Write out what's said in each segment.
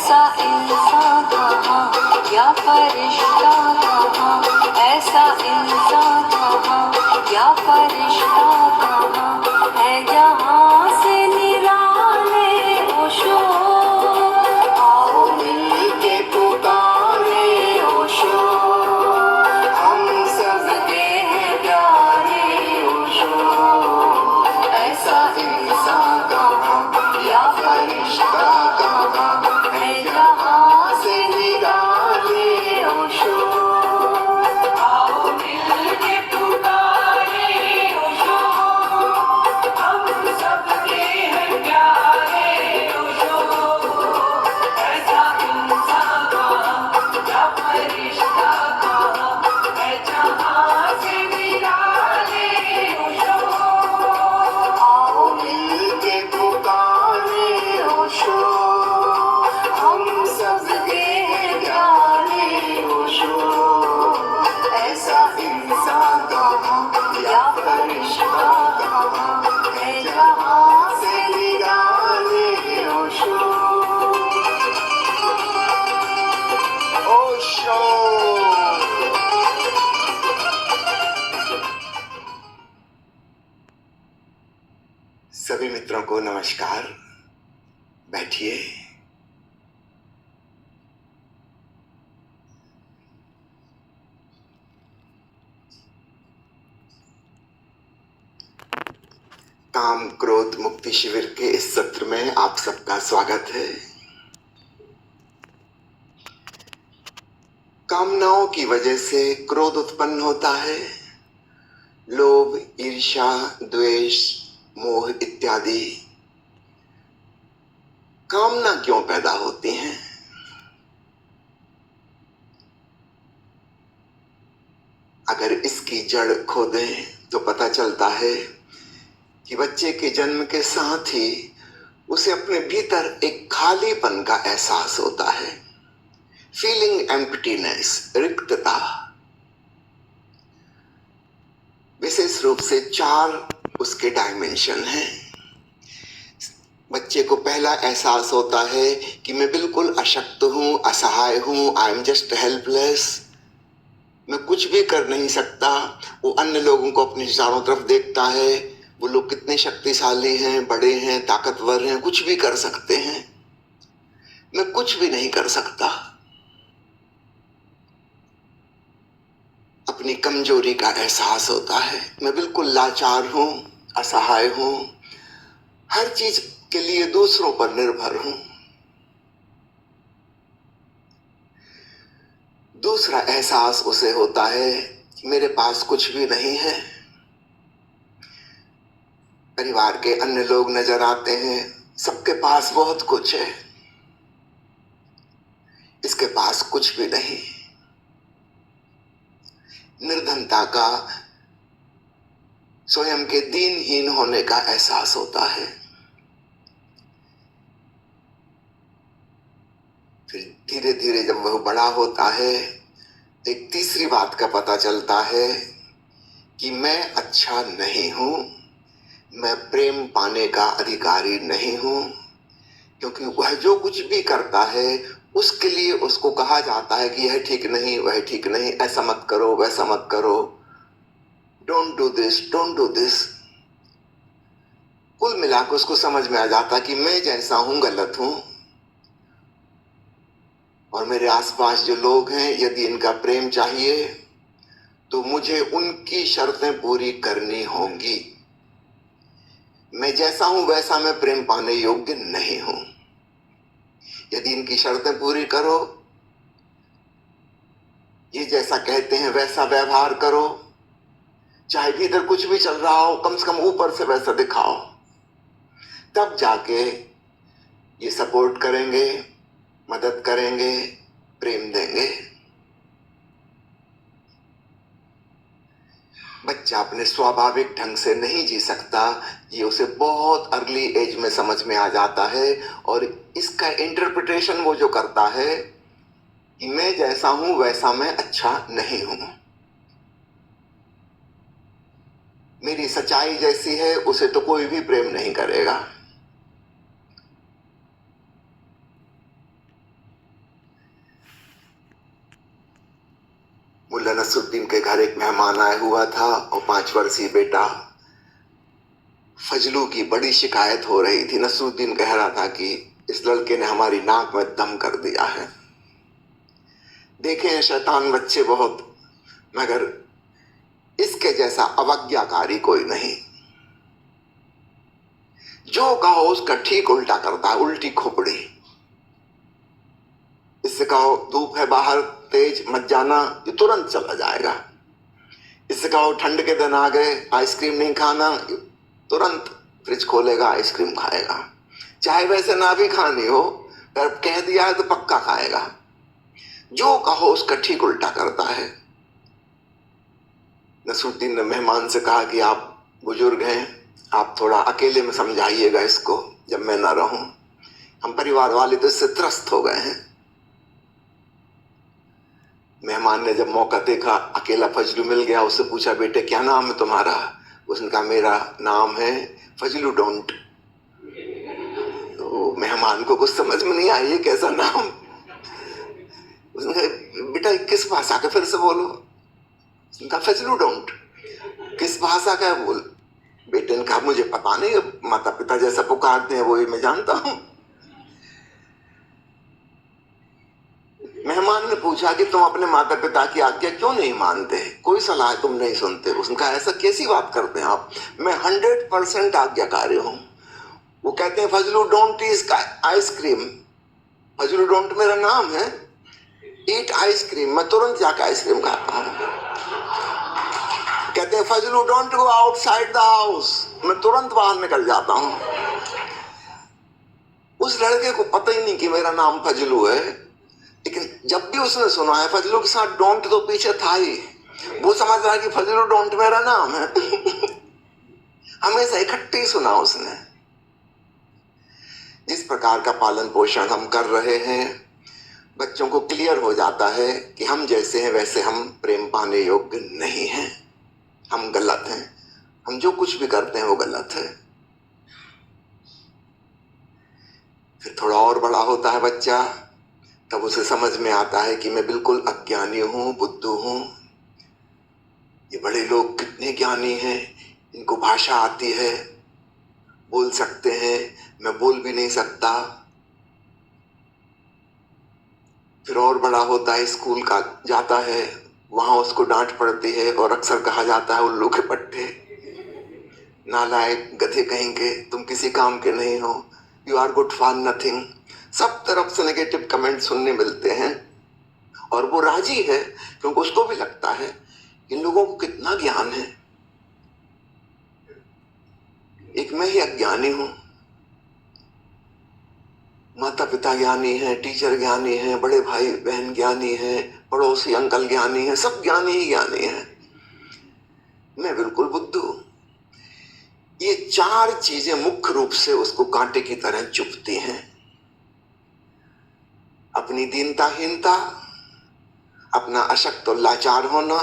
ऐसा इंसान कहाँ या फरिश्ता कहाँ, ऐसा इंसान कहाँ या फरिश्ता कहाँ है जहाँ से निराले ओशो। आओ मिलके पुकारे ओशो, हम सबके हैं प्यारे ओशो। ऐसा इंसान कहाँ या फरिश्ता कहाँ है जहाँ से निराले ओशो। आओ मिलके पुकारे ओशो, हम सबके हैं प्यारे ओशो। ऐसा इंसान कहाँ या फरिश्ता कहाँ है जहाँ से निराले ओशो। आओ मिलके पुकारे ओशो, हम सबके हैं प्यारे ओशो। ऐसा इंसान कहाँ या फरिश्ता कहाँ है जहाँ से निराले ओशो। ओशो। सभी मित्रों को नमस्कार। बैठिए। काम क्रोध मुक्ति शिविर के इस सत्र में आप सबका स्वागत है। कामनाओं की वजह से क्रोध उत्पन्न होता है। लोभ, ईर्ष्या, द्वेष, मोह इत्यादि कामना क्यों पैदा होती हैं? अगर इसकी जड़ खोदें तो पता चलता है कि बच्चे के जन्म के साथ ही उसे अपने भीतर एक खालीपन का एहसास होता है। Feeling emptiness, रिक्तता। विशेष रूप से 4 उसके डायमेंशन हैं। बच्चे को पहला एहसास होता है कि मैं बिल्कुल अशक्त हूं, असहाय हूं, आई एम जस्ट हेल्पलेस। मैं कुछ भी कर नहीं सकता। वो अन्य लोगों को अपने चारों तरफ देखता है, वो लोग कितने शक्तिशाली हैं, बड़े हैं, ताकतवर हैं, कुछ भी कर सकते हैं, मैं कुछ भी नहीं कर सकता। अपनी कमजोरी का एहसास होता है। मैं बिल्कुल लाचार हूं, असहाय हूं, हर चीज के लिए दूसरों पर निर्भर हूं। दूसरा एहसास उसे होता है कि मेरे पास कुछ भी नहीं है। परिवार के अन्य लोग नजर आते हैं, सबके पास बहुत कुछ है, इसके पास कुछ भी नहीं। निर्धनता का, स्वयं के दीनहीन होने का एहसास होता है। फिर धीरे धीरे जब वह बड़ा होता है, एक तीसरी बात का पता चलता है कि मैं अच्छा नहीं हूं, मैं प्रेम पाने का अधिकारी नहीं हूं, क्योंकि वह जो कुछ भी करता है उसके लिए उसको कहा जाता है कि यह ठीक नहीं, वह ठीक नहीं, ऐसा मत करो, वैसा मत करो, don't do this, don't do this. कुल मिलाकर उसको समझ में आ जाता कि मैं जैसा हूं गलत हूं, और मेरे आसपास जो लोग हैं, यदि इनका प्रेम चाहिए तो मुझे उनकी शर्तें पूरी करनी होंगी। मैं जैसा हूं वैसा मैं प्रेम पाने योग्य नहीं हूं। यदि इनकी शर्तें पूरी करो, ये जैसा कहते हैं वैसा व्यवहार करो, चाहे भीतर कुछ भी चल रहा हो, कम से कम ऊपर से वैसा दिखाओ, तब जाके ये सपोर्ट करेंगे, मदद करेंगे, प्रेम देंगे। बच्चा अपने स्वाभाविक ढंग से नहीं जी सकता, ये उसे बहुत अर्ली एज में समझ में आ जाता है, और इसका इंटरप्रिटेशन वो जो करता है कि मैं जैसा हूं वैसा मैं अच्छा नहीं हूं, मेरी सच्चाई जैसी है उसे तो कोई भी प्रेम नहीं करेगा। नसरुद्दीन के घर एक मेहमान आया हुआ था और 5 वर्षीय बेटा फजलू की बड़ी शिकायत हो रही थी। नसरुद्दीन कह रहा था कि इस लड़के ने हमारी नाक में दम कर दिया है। देखें शैतान बच्चे बहुत, मगर इसके जैसा अवज्ञाकारी कोई नहीं। जो कहो उसका ठीक उल्टा करता है, उल्टी खोपड़ी। इससे कहो धूप है बाहर तेज मत जाना, ये तुरंत चला जाएगा। इससे कहो ठंड के दिन आ गए आइसक्रीम नहीं खाना, तुरंत फ्रिज खोलेगा आइसक्रीम खाएगा। चाहे वैसे ना भी खानी हो, पर कह दिया है तो पक्का खाएगा। जो कहो उसका ठीक उल्टा करता है। नसरुद्दीन ने मेहमान से कहा कि आप बुजुर्ग हैं, आप थोड़ा अकेले में समझाइएगा इसको जब मैं ना रहूं। हम परिवार वाले तो इससे त्रस्त हो गए हैं। मेहमान ने जब मौका देखा, अकेला फजलू मिल गया, उससे पूछा बेटे क्या नाम है तुम्हारा? उसने कहा मेरा नाम है फजलू डोंट। तो मेहमान को कुछ समझ में नहीं आई, ये कैसा नाम? उसने कहा बेटा किस भाषा का, फिर से बोलो। उसने कहा फजलू डोंट। किस भाषा का है बोल। बेटे ने कहा मुझे पता नहीं, माता पिता जैसा पुकारते हैं वही मैं जानता हूं। मेहमान ने पूछा कि तुम अपने माता पिता की आज्ञा क्यों नहीं मानते, कोई सलाह तुम नहीं सुनते? उसने कहा ऐसा कैसी बात करते हैं आप, मैं 100% आज्ञाकारी हूं। वो कहते हैं Fazlu don't is ice cream. Fazlu don't मेरा नाम है, ईट आइसक्रीम, मैं तुरंत जाकर आइसक्रीम खाता हूं। कहते हैं Fazlu don't go outside the house, मैं तुरंत बाहर निकल जाता हूं। उस लड़के को पता ही नहीं कि मेरा नाम फजलू है, लेकिन जब भी उसने सुना है फजलू के साथ डोंट तो पीछे था ही, वो समझ रहा है कि फजलू डोंट मेरा नाम है। हमेशा इकट्ठे ही सुना उसने। जिस प्रकार का पालन पोषण हम कर रहे हैं, बच्चों को क्लियर हो जाता है कि हम जैसे हैं वैसे हम प्रेम पाने योग्य नहीं हैं, हम गलत हैं, हम जो कुछ भी करते हैं वो गलत है। फिर थोड़ा और बड़ा होता है बच्चा, तब उसे समझ में आता है कि मैं बिल्कुल अज्ञानी हूं, बुद्धू हूं। ये बड़े लोग कितने ज्ञानी हैं, इनको भाषा आती है, बोल सकते हैं, मैं बोल भी नहीं सकता। फिर और बड़ा होता है, स्कूल का जाता है, वहां उसको डांट पड़ती है और अक्सर कहा जाता है उल्लू के पट्टे, नालायक, गधे कहेंगे, तुम किसी काम के नहीं हो, you are good for nothing. सब तरफ से नेगेटिव कमेंट सुनने मिलते हैं और वो राजी है क्योंकि उसको भी लगता है इन लोगों को कितना ज्ञान है, एक मैं ही अज्ञानी हूं। माता पिता ज्ञानी है, टीचर ज्ञानी है, बड़े भाई बहन ज्ञानी है, पड़ोसी अंकल ज्ञानी है, सब ज्ञानी ही ज्ञानी है, मैं बिल्कुल बुद्धू। ये 4 चीजें मुख्य रूप से उसको कांटे की तरह चुभती हैं। अपनी दीनताहीनता, अपना अशक्त और लाचार होना,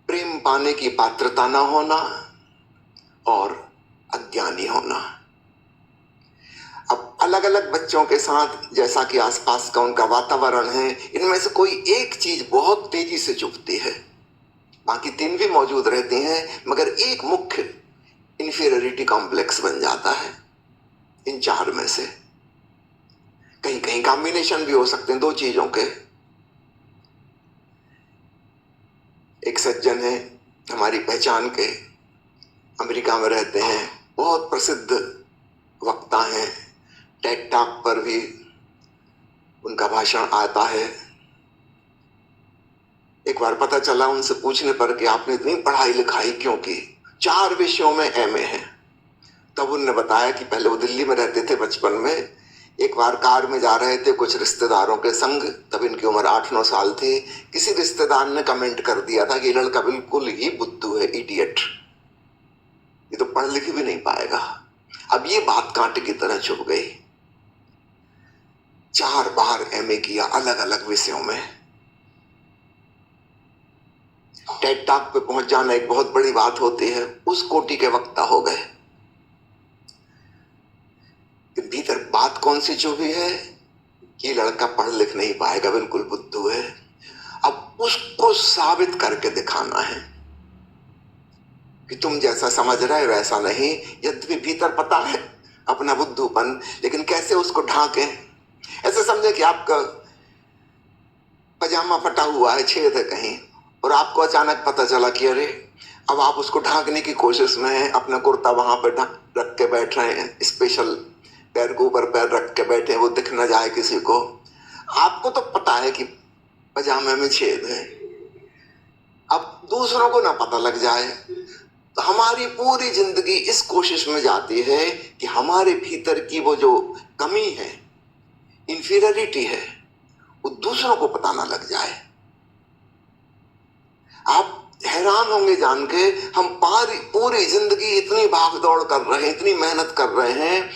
प्रेम पाने की पात्रता न होना और अज्ञानी होना। अब अलग अलग बच्चों के साथ जैसा कि आसपास का उनका वातावरण है, इनमें से कोई एक चीज बहुत तेजी से चुभती है, बाकी 3 भी मौजूद रहती हैं, मगर एक मुख्य इंफीरियरिटी कॉम्प्लेक्स बन जाता है इन 4 में से। कहीं कहीं कॉम्बिनेशन भी हो सकते हैं 2 चीजों के। एक सज्जन है हमारी पहचान के, अमेरिका में रहते हैं, बहुत प्रसिद्ध वक्ता हैं, टेड टॉक पर भी उनका भाषण आता है। एक बार पता चला उनसे पूछने पर कि आपने इतनी पढ़ाई लिखाई क्यों की, 4 विषयों में एमए है। तब उन्होंने बताया कि पहले वो दिल्ली में रहते थे, बचपन में एक बार कार में जा रहे थे कुछ रिश्तेदारों के संग, तब इनकी उम्र 8-9 साल थी। किसी रिश्तेदार ने कमेंट कर दिया था कि ये लड़का बिल्कुल ही बुद्धू है, इडियट, ये तो पढ़ लिख भी नहीं पाएगा। अब ये बात कांटे की तरह चुभ गई। 4 बार एमए किया अलग अलग विषयों में। टेड टॉक पे पहुंच जाना एक बहुत बड़ी बात होती है, उस कोटि के वक्ता हो गए। भीतर बात कौन सी चुभी है, ये लड़का पढ़ लिख नहीं पाएगा, बिल्कुल बुद्धू है। अब उसको साबित करके दिखाना है कि तुम जैसा समझ रहे वैसा नहीं। यद्यपि भीतर पता है अपना बुद्धूपन, लेकिन कैसे उसको ढांकें। ऐसे समझे कि आपका पजामा फटा हुआ है, छेद है कहीं, और आपको अचानक पता चला कि अरे, अब आप उसको ढांकने की कोशिश में हैं। अपना कुर्ता वहां पर रख के बैठ रहे हैं, स्पेशल पैर के ऊपर पैर रख के बैठे हैं, वो दिख न जाए किसी को। आपको तो पता है कि पजामे में छेद है, अब दूसरों को ना पता लग जाए। तो हमारी पूरी जिंदगी इस कोशिश में जाती है कि हमारे भीतर की वो जो कमी है, इंफीरियरिटी है, वो दूसरों को पता ना लग जाए। आप हैरान होंगे जान के, हम पूरी जिंदगी इतनी भागदौड़ कर रहे हैं, इतनी मेहनत कर रहे हैं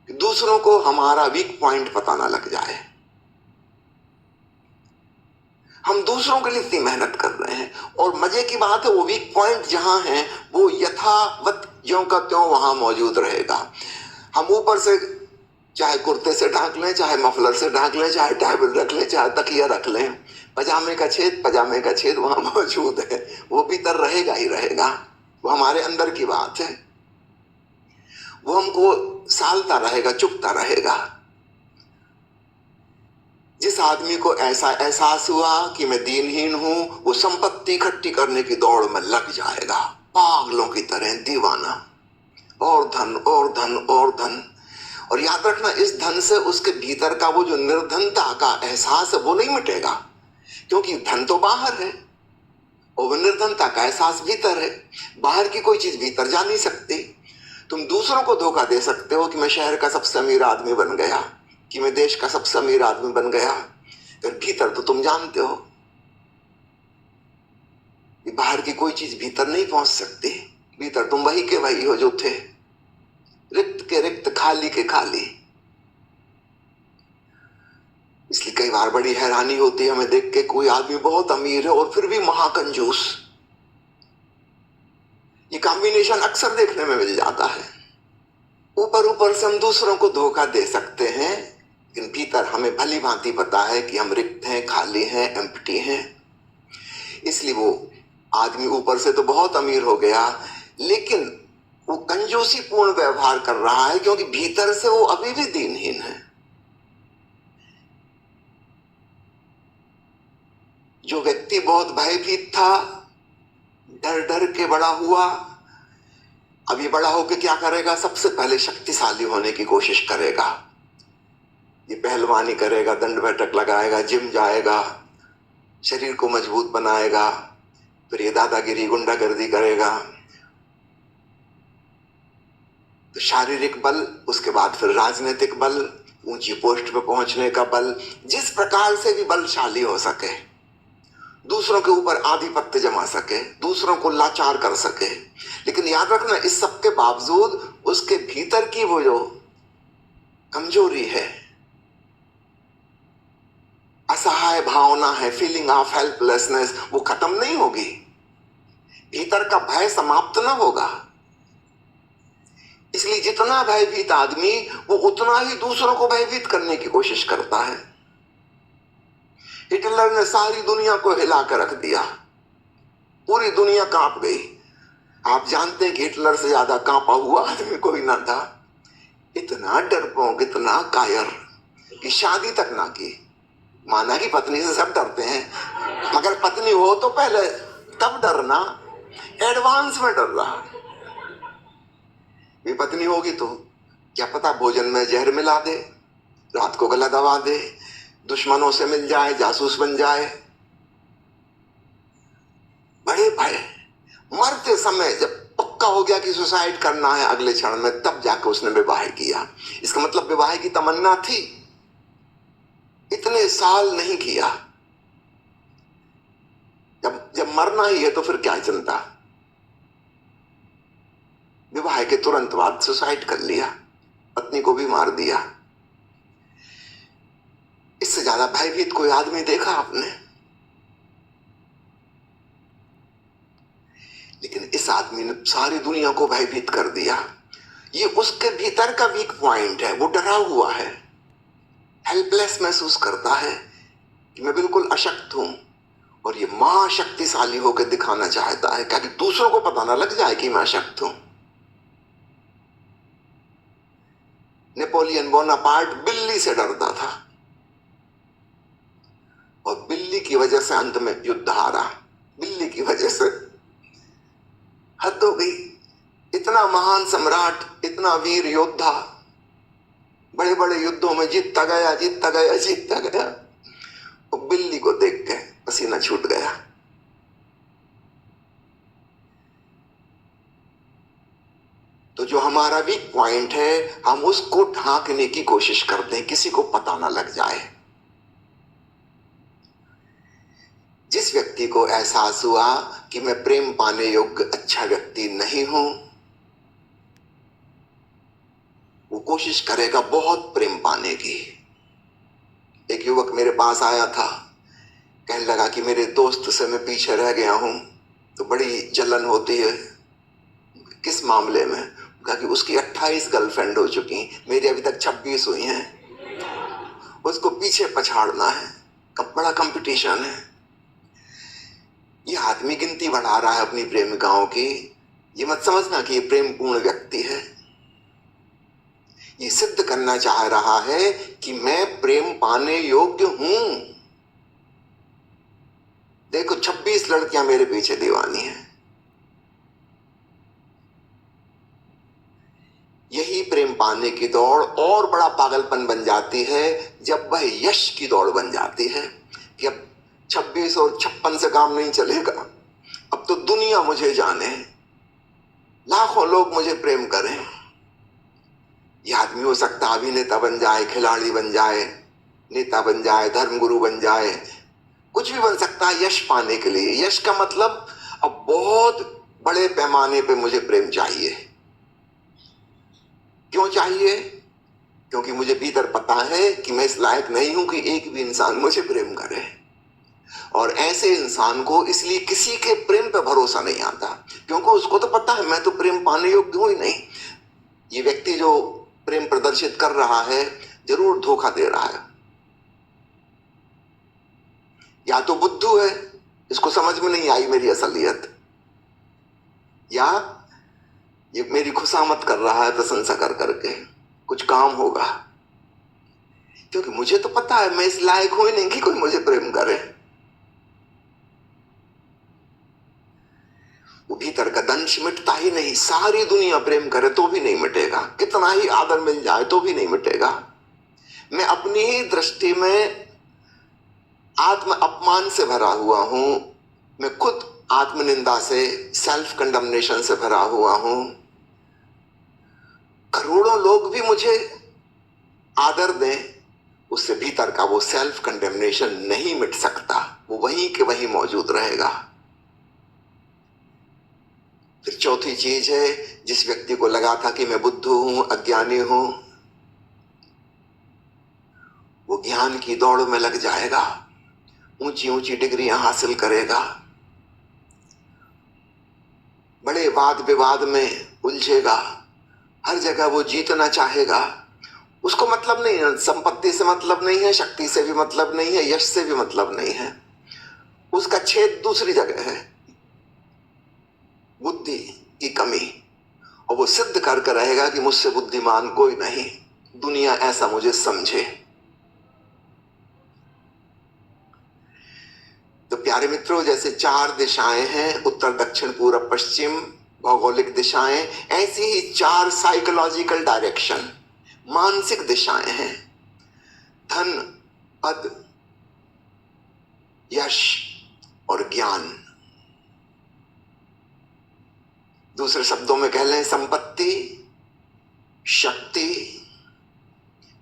कि दूसरों को हमारा वीक पॉइंट पता ना लग जाए। हम दूसरों के लिए इतनी मेहनत कर रहे हैं, और मजे की बात है वो वीक पॉइंट जहां है वो यथावत ज्यों का त्यों वहां मौजूद रहेगा। हम ऊपर से चाहे कुर्ते से ढांक लें, चाहे मफलर से ढांक लें, चाहे टॉवल रख लें, चाहे तकिया रख लें, पजामे का छेद वहां मौजूद है, वो भीतर रहेगा ही रहेगा। वो हमारे अंदर की बात है, वो हमको सालता रहेगा, चुभता रहेगा। जिस आदमी को ऐसा एहसास हुआ कि मैं दीनहीन हूं, वो संपत्ति इकट्ठी करने की दौड़ में लग जाएगा, पागलों की तरह दीवाना, और धन और धन और धन। और याद रखना, इस धन से उसके भीतर का वो जो निर्धनता का एहसास है वो नहीं मिटेगा, क्योंकि धन तो बाहर है और वो निर्धनता का एहसास भीतर है। बाहर की कोई चीज भीतर जा नहीं सकती। तुम दूसरों को धोखा दे सकते हो कि मैं शहर का सबसे अमीर आदमी बन गया, कि मैं देश का सबसे अमीर आदमी बन गया, फिर भीतर तो तुम जानते हो कि बाहर की कोई चीज भीतर नहीं पहुंच सकती। भीतर तुम वही के वही हो जो थे, रिक्त के रिक्त, खाली के खाली। इसलिए कई बार बड़ी हैरानी होती है हमें देख के, कोई आदमी बहुत अमीर है और फिर भी महाकंजूस। ये कॉम्बिनेशन अक्सर देखने में मिल जाता है। ऊपर ऊपर से हम दूसरों को धोखा दे सकते हैं, लेकिन भीतर हमें भली भांति पता है कि हम रिक्त हैं, खाली हैं, एम्प्टी हैं। इसलिए वो आदमी ऊपर से तो बहुत अमीर हो गया, लेकिन वो कंजूसी पूर्ण व्यवहार कर रहा है, क्योंकि भीतर से वो अभी भी दीनहीन है। जो व्यक्ति बहुत भयभीत था, डर डर के बड़ा हुआ, अब ये बड़ा होकर क्या करेगा? सबसे पहले शक्तिशाली होने की कोशिश करेगा। ये पहलवानी करेगा, दंड बैठक लगाएगा, जिम जाएगा, शरीर को मजबूत बनाएगा, फिर ये दादागिरी, गुंडागर्दी करेगा। तो शारीरिक बल, उसके बाद फिर राजनीतिक बल, ऊंची पोस्ट पे पहुंचने का बल, जिस प्रकार से भी बलशाली हो सके, दूसरों के ऊपर आधिपत्य जमा सके, दूसरों को लाचार कर सके। लेकिन याद रखना, इस सब के बावजूद उसके भीतर की वो जो कमजोरी है, असहाय भावना है, फीलिंग ऑफ हेल्पलेसनेस, वो खत्म नहीं होगी। भीतर का भय समाप्त ना होगा। इसलिए जितना भयभीत आदमी, वो उतना ही दूसरों को भयभीत करने की कोशिश करता है। हिटलर ने सारी दुनिया को हिला कर रख दिया, पूरी दुनिया कांप गई। आप जानते हैं कि हिटलर से ज्यादा कांपा हुआ आदमी कोई ना था। इतना डरपोक, इतना कायर कि शादी तक ना की। माना कि पत्नी से सब डरते हैं, मगर पत्नी हो तो पहले तब डरना, एडवांस में डर रहा। ये पत्नी होगी तो क्या पता भोजन में जहर मिला दे, रात को गला दबा दे, दुश्मनों से मिल जाए, जासूस बन जाए। बड़े भय। मरते समय जब पक्का हो गया कि सुसाइड करना है अगले क्षण में, तब जाकर उसने विवाह किया। इसका मतलब विवाह की तमन्ना थी, इतने साल नहीं किया। जब मरना ही है तो फिर क्या चिंता। विवाह के तुरंत बाद सुसाइड कर लिया, पत्नी को भी मार दिया। इससे ज्यादा भयभीत कोई आदमी देखा आपने? लेकिन इस आदमी ने सारी दुनिया को भयभीत कर दिया। ये उसके भीतर का वीक पॉइंट है, वो डरा हुआ है, हेल्पलेस महसूस करता है कि मैं बिल्कुल अशक्त हूं, और ये महाशक्तिशाली होकर दिखाना चाहता है ताकि दूसरों को पता ना लग जाए कि मैं अशक्त हूं। नेपोलियन बोनापार्ट बिल्ली से डरता था और बिल्ली की वजह से अंत में युद्ध हारा। बिल्ली की वजह से हद हो गई। इतना महान सम्राट, इतना वीर योद्धा, बड़े बड़े युद्धों में जीतता गया, जीतता गया, जीतता गया, और बिल्ली को देख के पसीना छूट गया। तो जो हमारा वीक पॉइंट है, हम उसको ढांकने की कोशिश करते हैं, किसी को पता ना लग जाए। जिस व्यक्ति को एहसास हुआ कि मैं प्रेम पाने योग्य अच्छा व्यक्ति नहीं हूं, वो कोशिश करेगा बहुत प्रेम पाने की। एक युवक मेरे पास आया था, कहने लगा कि मेरे दोस्त से मैं पीछे रह गया हूं, तो बड़ी जलन होती है। किस मामले में? कहा कि उसकी 28 गर्लफ्रेंड हो चुकी, मेरी अभी तक 26 हुई हैं। उसको पीछे पछाड़ना है, बड़ा कंपटीशन है। ये आदमी गिनती बढ़ा रहा है अपनी प्रेमिकाओं की। ये मत समझना कि ये प्रेम पूर्ण व्यक्ति है। ये सिद्ध करना चाह रहा है कि मैं प्रेम पाने योग्य हूं। देखो 26 लड़कियां मेरे पीछे दीवानी हैं। यही प्रेम पाने की दौड़ और बड़ा पागलपन बन जाती है जब वह यश की दौड़ बन जाती है कि अब 26 और 56 से काम नहीं चलेगा, अब तो दुनिया मुझे जाने, लाखों लोग मुझे प्रेम करें। यह आदमी हो सकता है अभिनेता बन जाए, खिलाड़ी बन जाए, नेता बन जाए, धर्मगुरु बन जाए, कुछ भी बन सकता है यश पाने के लिए। यश का मतलब अब बहुत बड़े पैमाने पे मुझे प्रेम चाहिए। क्यों चाहिए? क्योंकि मुझे भीतर पता है कि मैं इस लायक नहीं हूं कि एक भी इंसान मुझे प्रेम करे। और ऐसे इंसान को इसलिए किसी के प्रेम पे भरोसा नहीं आता, क्योंकि उसको तो पता है मैं तो प्रेम पाने योग्य हूं ही नहीं। ये व्यक्ति जो प्रेम प्रदर्शित कर रहा है जरूर धोखा दे रहा है। या तो बुद्धू है, इसको समझ में नहीं आई मेरी असलियत, या ये मेरी खुशामद कर रहा है प्रशंसा कर करके, कुछ काम होगा। क्योंकि मुझे तो पता है मैं इस लायक हूं ही नहीं कि कोई मुझे प्रेम करे। वो भीतर का दंश मिटता ही नहीं। सारी दुनिया प्रेम करे तो भी नहीं मिटेगा, कितना ही आदर मिल जाए तो भी नहीं मिटेगा। मैं अपनी ही दृष्टि में आत्म अपमान से भरा हुआ हूं। मैं खुद आत्मनिंदा से, सेल्फ कंडमनेशन से भरा हुआ हूं। करोड़ों लोग भी मुझे आदर दें, उससे भीतर का वो सेल्फ कंडेमनेशन नहीं मिट सकता, वो वहीं के वहीं मौजूद रहेगा। फिर चौथी चीज है, जिस व्यक्ति को लगा था कि मैं बुद्धू हूं, अज्ञानी हूं, वो ज्ञान की दौड़ में लग जाएगा, ऊंची ऊंची डिग्रियां हासिल करेगा, बड़े वाद विवाद में उलझेगा, हर जगह वो जीतना चाहेगा। उसको मतलब नहीं है, संपत्ति से मतलब नहीं है, शक्ति से भी मतलब नहीं है, यश से भी मतलब नहीं है। उसका छेद दूसरी जगह है, बुद्धि की कमी। और वो सिद्ध करके रहेगा कि मुझसे बुद्धिमान कोई नहीं, दुनिया ऐसा मुझे समझे। तो प्यारे मित्रों, जैसे 4 दिशाएं हैं, उत्तर दक्षिण पूर्व पश्चिम भौगोलिक दिशाएं, ऐसी ही 4 साइकोलॉजिकल डायरेक्शन, मानसिक दिशाएं हैं। धन, पद, यश और ज्ञान। दूसरे शब्दों में कह लें, संपत्ति, शक्ति,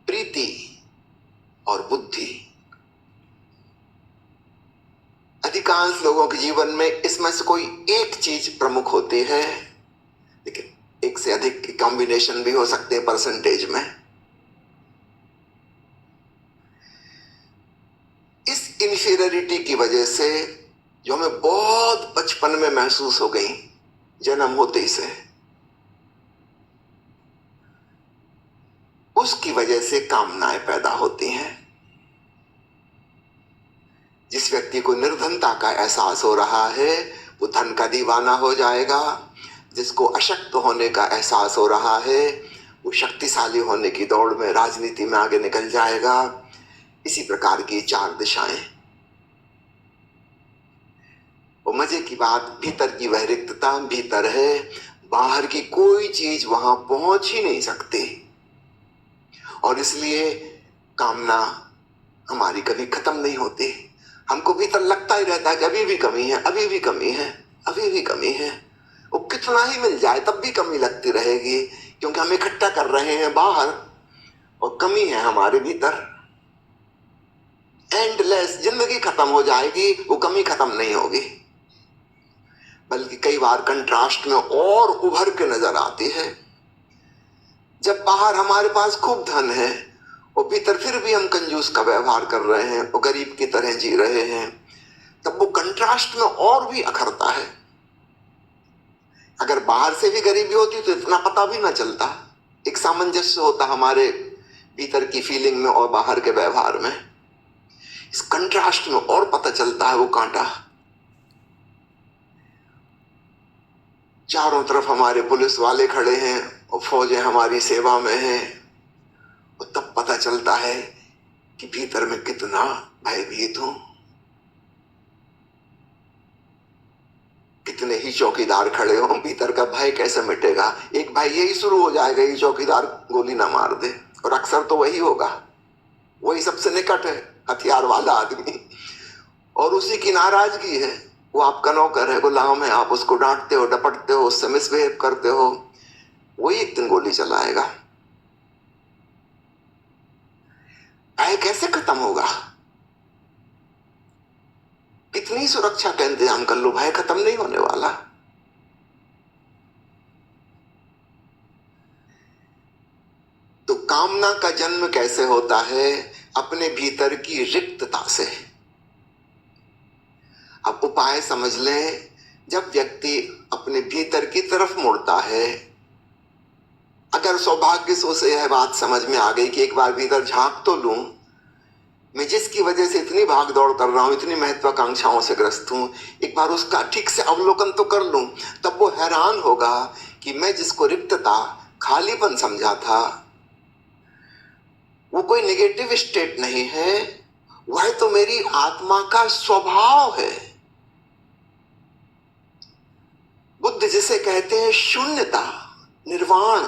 प्रीति और बुद्धि। अधिकांश लोगों के जीवन में इसमें से कोई एक चीज प्रमुख होती है, लेकिन एक से अधिक कॉम्बिनेशन भी हो सकते हैं परसेंटेज में। इस इंफीरियरिटी की वजह से जो हमें बहुत बचपन में महसूस हो गई, जन्म होते ही से, उसकी वजह से कामनाएं पैदा होती हैं। जिस व्यक्ति को निर्धनता का एहसास हो रहा है वो धन का दीवाना हो जाएगा। जिसको अशक्त होने का एहसास हो रहा है वो शक्तिशाली होने की दौड़ में राजनीति में आगे निकल जाएगा। इसी प्रकार की चार दिशाएं। वो मजे की बात, भीतर की वह रिक्तता भीतर है, बाहर की कोई चीज वहां पहुंच ही नहीं सकती। और इसलिए कामना हमारी कभी खत्म नहीं होती। हमको भीतर लगता ही रहता है कि अभी भी कमी है, अभी भी कमी है, अभी भी कमी है। वो कितना ही मिल जाए तब भी कमी लगती रहेगी, क्योंकि हम इकट्ठा कर रहे हैं बाहर और कमी है हमारे भीतर। एंडलेस जिंदगी खत्म हो जाएगी, वो कमी खत्म नहीं होगी, बल्कि कई बार कंट्रास्ट में और उभर के नजर आती है। जब बाहर हमारे पास खूब धन है और भीतर फिर भी हम कंजूस का व्यवहार कर रहे हैं और गरीब की तरह जी रहे हैं, तब वो कंट्रास्ट में और भी अखरता है। अगर बाहर से भी गरीबी होती तो इतना पता भी ना चलता। एक सामंजस्य होता हमारे भीतर की फीलिंग में और बाहर के व्यवहार में। इस कंट्रास्ट में और पता चलता है वो कांटा। चारों तरफ हमारे पुलिस वाले खड़े हैं और फौजें हमारी सेवा में हैं, और तब पता चलता है कि भीतर में कितना भयभीत हूं। कितने ही चौकीदार खड़े हों, भीतर का भय कैसे मिटेगा। एक भय यही शुरू हो जाएगा, ये चौकीदार गोली ना मार दे, और अक्सर तो वही होगा, वही सबसे निकट है, हथियार वाला आदमी, और उसी की नाराजगी है। वो आपका नौकर है, गुलाम है, आप उसको डांटते हो, डपटते हो, उससे मिसबिहेव करते हो, वही एक दिन गोली चलाएगा। भय कैसे खत्म होगा? कितनी सुरक्षा का इंतजाम कर लो, भय खत्म नहीं होने वाला। तो कामना का जन्म कैसे होता है? अपने भीतर की रिक्तता से। अब उपाय समझ लें। जब व्यक्ति अपने भीतर की तरफ मुड़ता है, अगर सौभाग्य से उसे यह बात समझ में आ गई कि एक बार भीतर झांक तो लूं, मैं जिसकी वजह से इतनी भाग दौड़ कर रहा हूं, इतनी महत्वाकांक्षाओं से ग्रस्त हूं, एक बार उसका ठीक से अवलोकन तो कर लूं, तब वो हैरान होगा कि मैं जिसको रिक्तता, खालीपन समझा था, वो कोई नेगेटिव स्टेट नहीं है, वह तो मेरी आत्मा का स्वभाव है। बुद्ध जिसे कहते हैं शून्यता, निर्वाण,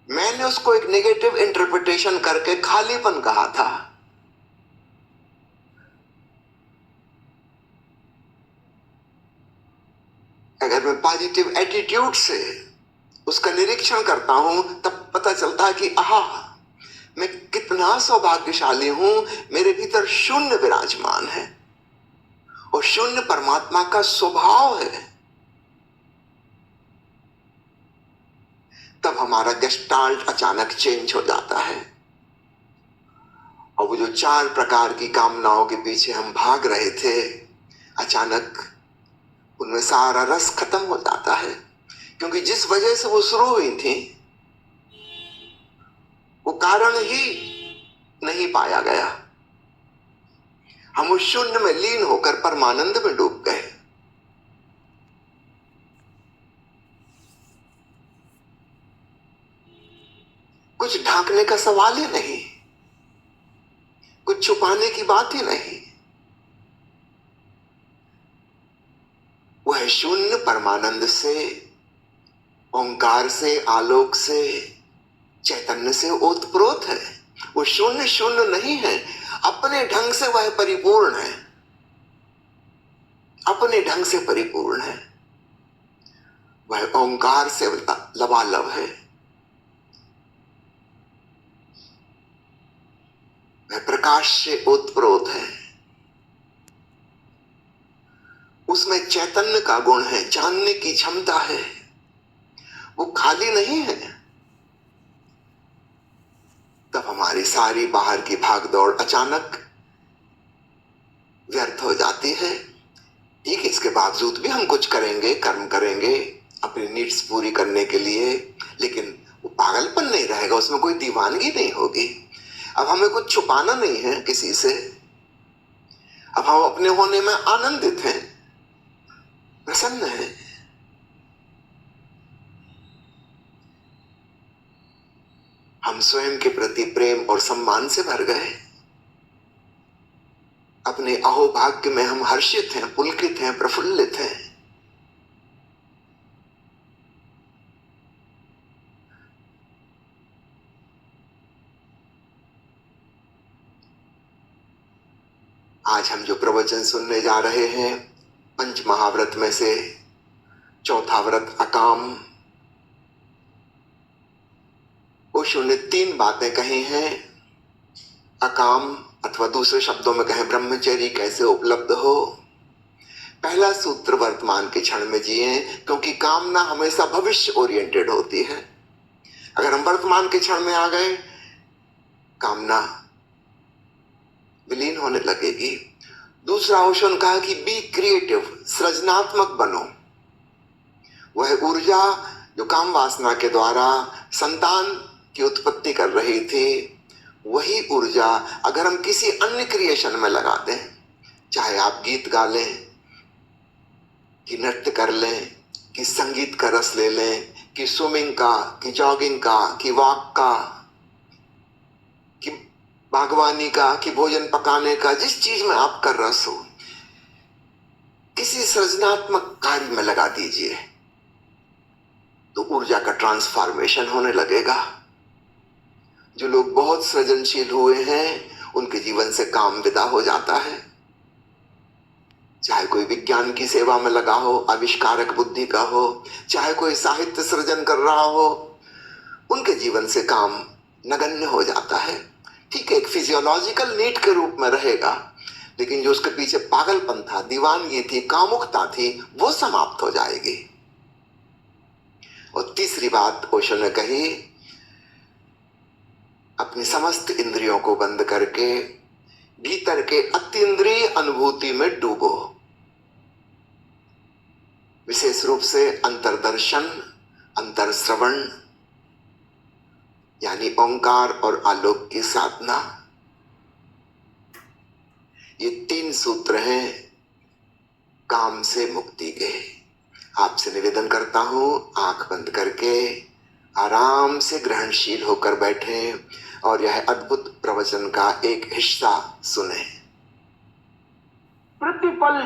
मैंने उसको एक नेगेटिव इंटरप्रिटेशन करके खालीपन कहा था। अगर मैं पॉजिटिव एटीट्यूड से उसका निरीक्षण करता हूं, तब पता चलता है कि आहा, मैं कितना सौभाग्यशाली हूं, मेरे भीतर शून्य विराजमान है, और शून्य परमात्मा का स्वभाव है। तब हमारा गेस्टाल्ट अचानक चेंज हो जाता है, और वो जो चार प्रकार की कामनाओं के पीछे हम भाग रहे थे, अचानक उनमें सारा रस खत्म हो जाता है। क्योंकि जिस वजह से वो शुरू हुई थी, वो कारण ही नहीं पाया गया। हम उस शून्य में लीन होकर परमानंद में डूब गए। कुछ ढांकने का सवाल ही नहीं, कुछ छुपाने की बात ही नहीं। वह शून्य परमानंद से, ओंकार से, आलोक से, चैतन्य से ओतप्रोत है। वो शून्य शून्य नहीं है, अपने ढंग से वह परिपूर्ण है, अपने ढंग से परिपूर्ण है। वह ओंकार से लबालब है, वह प्रकाश से ओतप्रोत है। उसमें चैतन्य का गुण है, जानने की क्षमता है, वो खाली नहीं है। तब हमारी सारी बाहर की भागदौड़ अचानक व्यर्थ हो जाती है। ठीक है, इसके बावजूद भी हम कुछ करेंगे, कर्म करेंगे अपनी नीड्स पूरी करने के लिए, लेकिन वो पागलपन नहीं रहेगा, उसमें कोई दीवानगी नहीं होगी। अब हमें कुछ छुपाना नहीं है किसी से। अब हम अपने होने में आनंदित हैं, प्रसन्न हैं। हम स्वयं के प्रति प्रेम और सम्मान से भर गए। अपने अहोभाग्य में हम हर्षित हैं, पुलकित हैं, प्रफुल्लित हैं। आज हम जो प्रवचन सुनने जा रहे हैं, पंच महाव्रत में से चौथा व्रत अकाम। ओशो ने 3 बातें कही हैं। अकाम अथवा दूसरे शब्दों में कहें ब्रह्मचर्य कैसे उपलब्ध हो। पहला सूत्र, वर्तमान के क्षण में जिए, क्योंकि कामना हमेशा भविष्य ओरिएंटेड होती है। अगर हम वर्तमान के क्षण में आ गए, कामना विलीन होने लगेगी। दूसरा ओशो ने कहा कि बी क्रिएटिव, सृजनात्मक बनो। वह ऊर्जा जो काम वासना के द्वारा संतान की उत्पत्ति कर रही थी, वही ऊर्जा अगर हम किसी अन्य क्रिएशन में लगा दें, चाहे आप गीत गा लें, कि नृत्य कर लें, कि संगीत का रस ले लें, कि स्विमिंग का, कि जॉगिंग का, कि वॉक का, कि बागवानी का, कि भोजन पकाने का, जिस चीज में आपका रस हो, किसी सृजनात्मक कार्य में लगा दीजिए, तो ऊर्जा का ट्रांसफॉर्मेशन होने लगेगा। जो लोग बहुत सृजनशील हुए हैं, उनके जीवन से काम विदा हो जाता है। चाहे कोई विज्ञान की सेवा में लगा हो, आविष्कारक बुद्धि का हो, चाहे कोई साहित्य सृजन कर रहा हो, उनके जीवन से काम नगण्य हो जाता है। ठीक है, एक फिजियोलॉजिकल नीड के रूप में रहेगा, लेकिन जो उसके पीछे पागलपन था, दीवानगी थी, कामुकता थी, वो समाप्त हो जाएगी। और तीसरी बात ओशो ने कही, अपनी समस्त इंद्रियों को बंद करके भीतर के अतीन्द्रिय अनुभूति में डूबो। विशेष रूप से अंतर्दर्शन, अंतरश्रवण, यानी ओंकार और आलोक की साधना। ये 3 सूत्र हैं काम से मुक्ति के। आपसे निवेदन करता हूं, आंख बंद करके आराम से ग्रहणशील होकर बैठें और यह अद्भुत प्रवचन का एक हिस्सा सुने। प्रतिपल